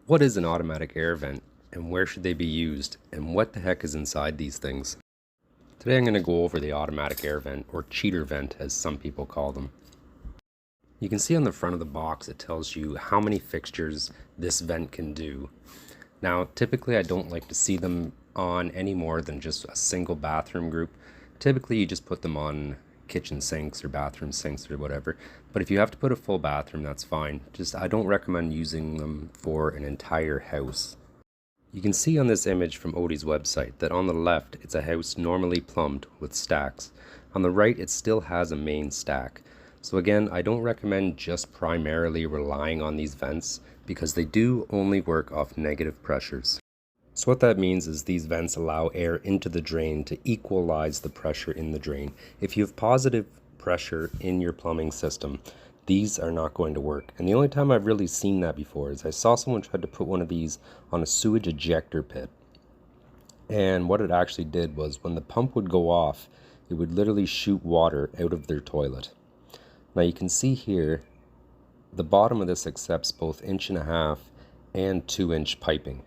What is an automatic air vent, and where should they be used, and what the heck is inside these things? Today I'm going to go over the automatic air vent, or cheater vent as some people call them. You can see on the front of the box it tells you how many fixtures this vent can do. Now typically I don't like to see them on any more than just a single bathroom group. Typically you just put them on kitchen sinks or bathroom sinks or whatever, but if you have to put a full bathroom, that's fine. Just I don't recommend using them for an entire house. You can see on this image from Odie's website that on the left it's a house normally plumbed with stacks. On the right it still has a main stack. So again, I don't recommend just primarily relying on these vents because they do only work off negative pressures. So what that means is these vents allow air into the drain to equalize the pressure in the drain. If you have positive pressure in your plumbing system, these are not going to work. And the only time I've really seen that before is I saw someone try to put one of these on a sewage ejector pit. And what it actually did was when the pump would go off, it would literally shoot water out of their toilet. Now you can see here, the bottom of this accepts both 1.5" and 2" piping.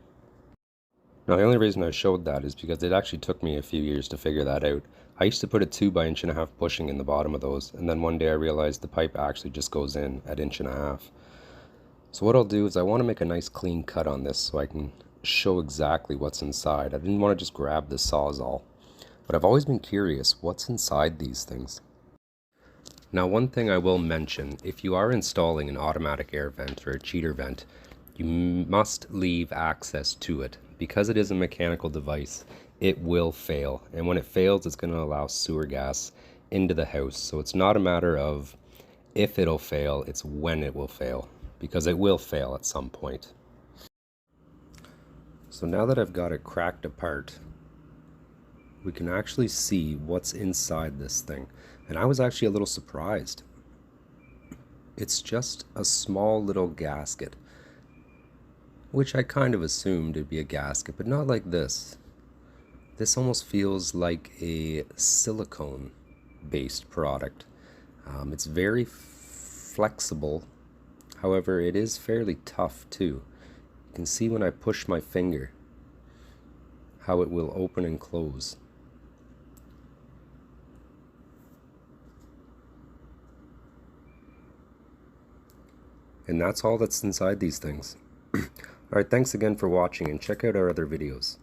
Now the only reason I showed that is because it actually took me a few years to figure that out. I used to put a 2 by 1.5" bushing in the bottom of those, and then one day I realized the pipe actually just goes in at 1.5". So what I'll do is I want to make a nice clean cut on this so I can show exactly what's inside. I didn't want to just grab the Sawzall, but I've always been curious what's inside these things. Now one thing I will mention, if you are installing an automatic air vent or a cheater vent, you must leave access to it. Because it is a mechanical device, it will fail. And when it fails, it's going to allow sewer gas into the house. So it's not a matter of if it'll fail, it's when it will fail. Because it will fail at some point. So now that I've got it cracked apart, we can actually see what's inside this thing. And I was actually a little surprised. It's just a small little gasket, which I kind of assumed it'd be a gasket, but not like this. This almost feels like a silicone-based product. It's very flexible, however, it is fairly tough too. You can see when I push my finger how it will open and close. And that's all that's inside these things. Alright, thanks again for watching and check out our other videos.